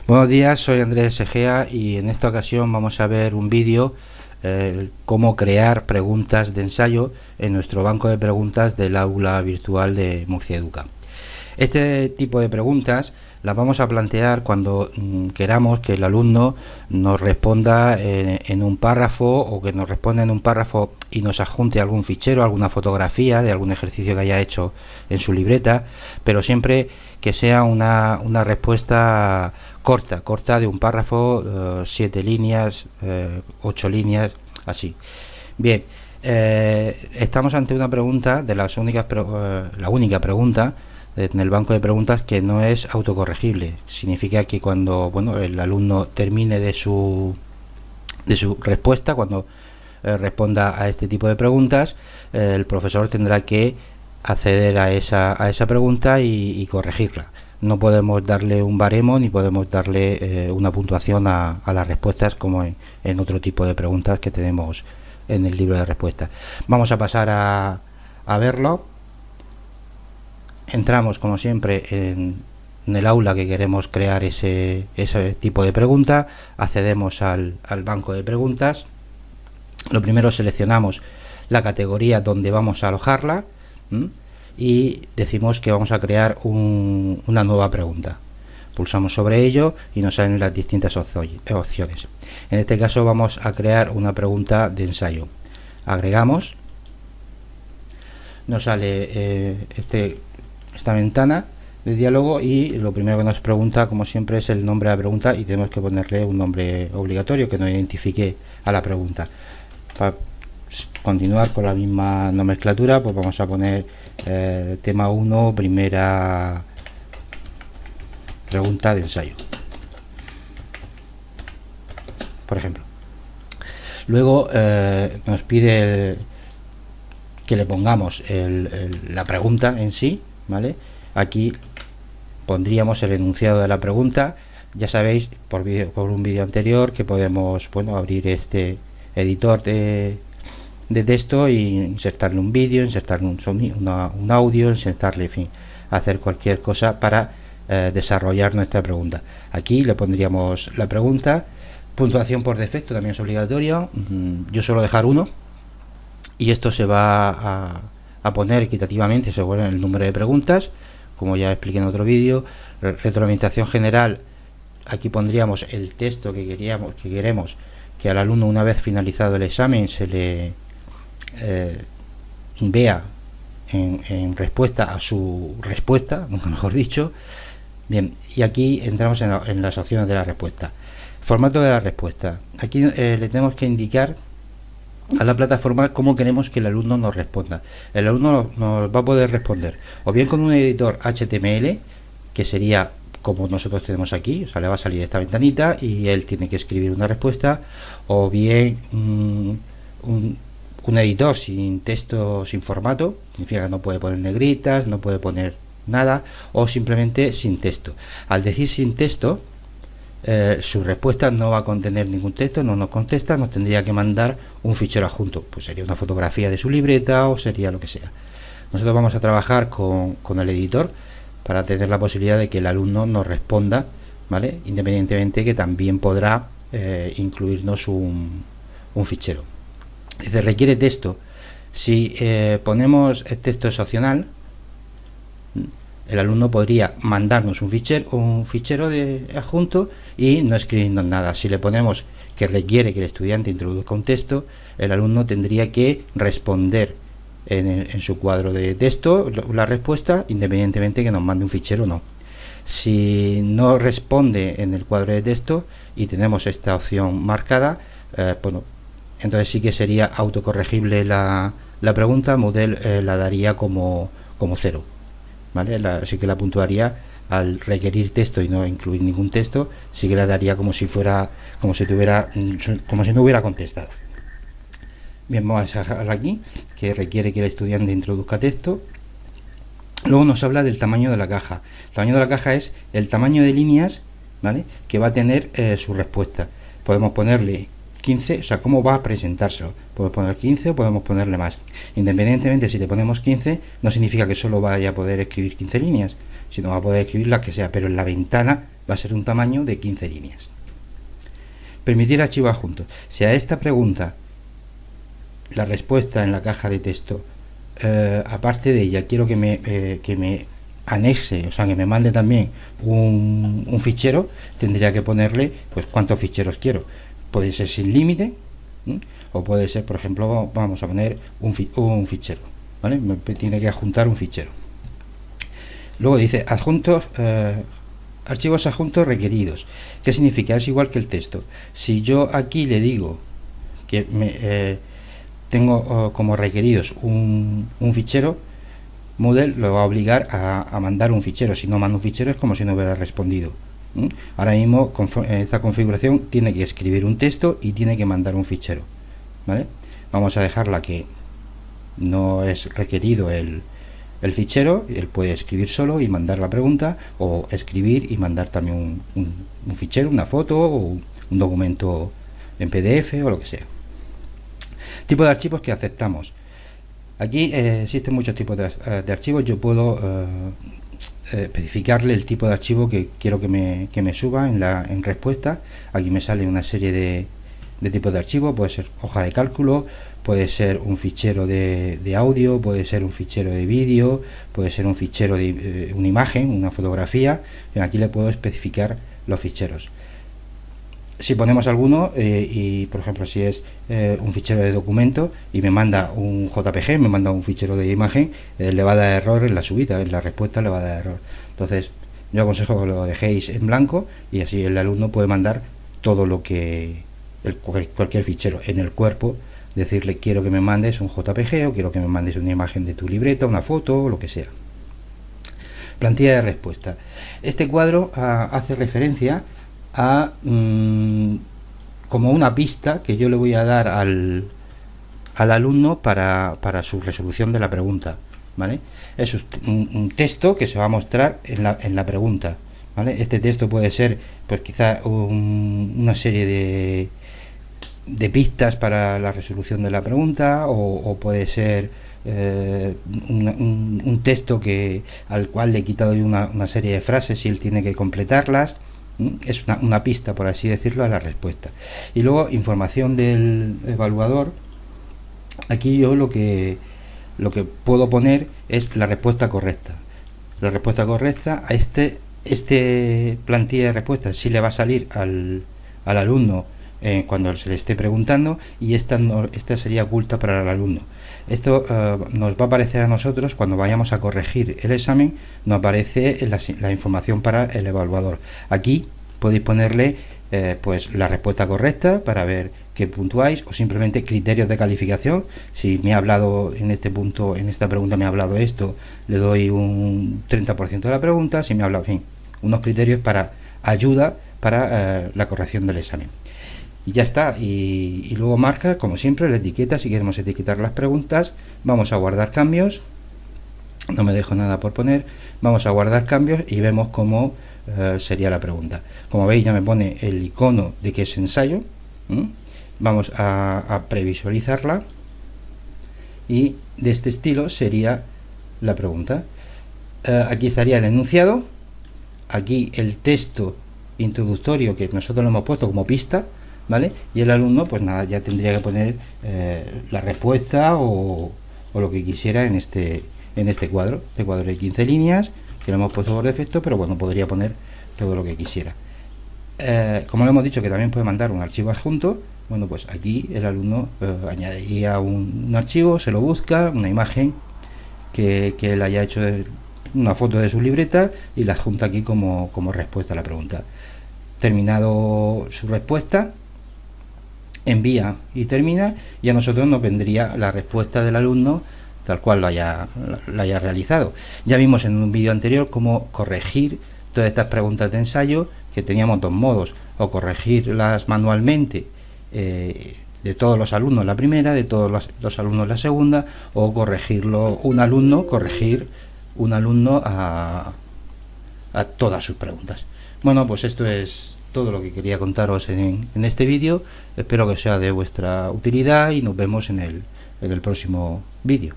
Buenos días, soy Andrés Egea y en esta ocasión vamos a ver un vídeo cómo crear preguntas de ensayo en nuestro banco de preguntas del aula virtual de Murcia Educa. Este tipo de preguntas las vamos a plantear cuando queramos que el alumno nos responda en un párrafo, o que nos responda en un párrafo y nos adjunte algún fichero, alguna fotografía de algún ejercicio que haya hecho en su libreta, pero siempre que sea una respuesta corta de un párrafo, 7 líneas, 8 líneas, así. Bien, estamos ante una pregunta de las únicas, la única pregunta en el banco de preguntas que no es autocorregible. Significa que cuando el alumno termine de su respuesta, cuando responda a este tipo de preguntas, el profesor tendrá que acceder a esa pregunta y corregirla. No podemos darle un baremo ni podemos darle una puntuación a las respuestas como en otro tipo de preguntas que tenemos en el libro de respuestas. Vamos a pasar a verlo. Entramos como siempre en el aula que queremos crear ese tipo de pregunta, accedemos al banco de preguntas. Lo primero, seleccionamos la categoría donde vamos a alojarla y decimos que vamos a crear una nueva pregunta. Pulsamos sobre ello y nos salen las distintas opciones. En este caso vamos a crear una pregunta de ensayo. Agregamos, nos sale esta ventana de diálogo y lo primero que nos pregunta, como siempre, es el nombre de la pregunta y tenemos que ponerle un nombre obligatorio que nos identifique a la pregunta. Para continuar con la misma nomenclatura, pues vamos a poner tema 1, primera pregunta de ensayo, por ejemplo. Luego nos pide que le pongamos la pregunta en sí, ¿vale? Aquí pondríamos el enunciado de la pregunta. Ya sabéis por un vídeo anterior que podemos abrir este editor de texto y insertarle un vídeo, insertarle un sonido, un audio, insertarle, en fin, hacer cualquier cosa para desarrollar nuestra pregunta. Aquí le pondríamos la pregunta. Puntuación por defecto también es obligatorio. Yo suelo dejar 1 y esto se va a poner equitativamente según el número de preguntas, como ya expliqué en otro vídeo. Retroalimentación general, aquí pondríamos el texto que queremos que al alumno, una vez finalizado el examen, se le vea en respuesta a su respuesta, nunca mejor dicho. Bien, y aquí entramos en las opciones de la respuesta. Formato de la respuesta. Aquí le tenemos que indicar a la plataforma cómo queremos que el alumno nos responda. El alumno nos va a poder responder o bien con un editor HTML, que sería como nosotros tenemos aquí, o sea, le va a salir esta ventanita y él tiene que escribir una respuesta, o bien un editor sin texto, sin formato, significa que no puede poner negritas, no puede poner nada, o simplemente sin texto. Al decir sin texto, su respuesta no va a contener ningún texto, no nos contesta, nos tendría que mandar un fichero adjunto, pues sería una fotografía de su libreta o sería lo que sea. Nosotros vamos a trabajar con el editor para tener la posibilidad de que el alumno nos responda, ¿vale? Independientemente que también podrá incluirnos un fichero. Dice, requiere texto. Si ponemos el texto es opcional, el alumno podría mandarnos un fichero de adjunto y no escribirnos nada. Si le ponemos que requiere que el estudiante introduzca un texto, el alumno tendría que responder en su cuadro de texto la respuesta, independientemente que nos mande un fichero o no. Si no responde en el cuadro de texto y tenemos esta opción marcada, entonces sí que sería autocorregible la pregunta. Moodle la daría como 0. ¿Vale? Así que la puntuaría al requerir texto y no incluir ningún texto, sí que la daría como si no hubiera contestado. Bien, vamos a dejar aquí que requiere que el estudiante introduzca texto. Luego nos habla del tamaño de la caja. El tamaño de la caja es el tamaño de líneas, ¿vale?, que va a tener su respuesta. Podemos ponerle 15, o sea, cómo va a presentárselo. Podemos poner 15 o podemos ponerle más. Independientemente, si le ponemos 15, no significa que solo vaya a poder escribir 15 líneas, sino va a poder escribir las que sea, pero en la ventana va a ser un tamaño de 15 líneas. Permitir archivos adjuntos. Si a esta pregunta la respuesta en la caja de texto, aparte de ella, quiero que me anexe, o sea, que me mande también un fichero, tendría que ponerle pues cuántos ficheros quiero. Puede ser sin límite, o puede ser, por ejemplo, vamos a poner un fichero, ¿vale? Me tiene que adjuntar un fichero. Luego dice adjuntos, archivos adjuntos requeridos. ¿Qué significa? Es igual que el texto. Si yo aquí le digo que tengo como requeridos un fichero, Moodle lo va a obligar a mandar un fichero. Si no manda un fichero es como si no hubiera respondido. Ahora mismo en esta configuración tiene que escribir un texto y tiene que mandar un fichero, ¿vale? Vamos a dejarla que no es requerido el fichero. Él puede escribir solo y mandar la pregunta, o escribir y mandar también un fichero, una foto o un documento en PDF o lo que sea. Tipo de archivos que aceptamos. Aquí existen muchos tipos de archivos. Yo puedo especificarle el tipo de archivo que quiero que me suba en respuesta. Aquí me sale una serie de tipos de archivos. Puede ser hoja de cálculo, puede ser un fichero de audio, puede ser un fichero de vídeo, puede ser un fichero de una imagen, una fotografía. Aquí le puedo especificar los ficheros. Si ponemos alguno y por ejemplo si es un fichero de documento y me manda un JPG, me manda un fichero de imagen, le va a dar error en la subida, en la respuesta le va a dar error. Entonces yo aconsejo que lo dejéis en blanco y así el alumno puede mandar todo lo que cualquier fichero en el cuerpo, decirle quiero que me mandes un JPG o quiero que me mandes una imagen de tu libreta, una foto o lo que sea. Plantilla de respuesta. Este cuadro hace referencia a como una pista que yo le voy a dar al alumno para su resolución de la pregunta, ¿vale? Es un texto que se va a mostrar en la pregunta, ¿vale? Este texto puede ser pues quizá una serie de pistas para la resolución de la pregunta, o puede ser un texto al cual le he quitado una serie de frases y él tiene que completarlas. Es una pista, por así decirlo, a la respuesta. Y luego información del evaluador. Aquí yo lo que puedo poner es la respuesta correcta. La respuesta correcta a este plantilla de respuestas sí le va a salir al alumno cuando se le esté preguntando, y esta sería oculta para el alumno. Esto nos va a aparecer a nosotros cuando vayamos a corregir el examen. Nos aparece la información para el evaluador. Aquí podéis ponerle pues la respuesta correcta para ver qué puntuáis, o simplemente criterios de calificación. Si me ha hablado en este punto, en esta pregunta me ha hablado esto, le doy un 30% de la pregunta. Si me ha hablado, en fin, unos criterios para ayuda para la corrección del examen. Y ya está. Y luego marca, como siempre, la etiqueta. Si queremos etiquetar las preguntas, vamos a guardar cambios. No me dejo nada por poner. Vamos a guardar cambios y vemos cómo sería la pregunta. Como veis, ya me pone el icono de que es ensayo. Vamos a previsualizarla, y de este estilo sería la pregunta. Aquí estaría el enunciado, aquí el texto introductorio que nosotros lo hemos puesto como pista, ¿vale? Y el alumno, pues nada, ya tendría que poner la respuesta o lo que quisiera en este cuadro. Este cuadro de 15 líneas que lo hemos puesto por defecto, pero bueno, podría poner todo lo que quisiera. Como le hemos dicho que también puede mandar un archivo adjunto, bueno, pues aquí el alumno añadiría un archivo, se lo busca, una imagen que él haya hecho, una foto de su libreta, y la adjunta aquí como respuesta a la pregunta. Terminado su respuesta, envía y termina, y a nosotros nos vendría la respuesta del alumno tal cual la haya realizado. Ya vimos en un vídeo anterior cómo corregir todas estas preguntas de ensayo, que teníamos dos modos: o corregirlas manualmente de todos los alumnos la primera, de todos los alumnos la segunda, o corregir un alumno a todas sus preguntas. Bueno, pues esto es todo lo que quería contaros en este vídeo. Espero que sea de vuestra utilidad y nos vemos en el próximo vídeo.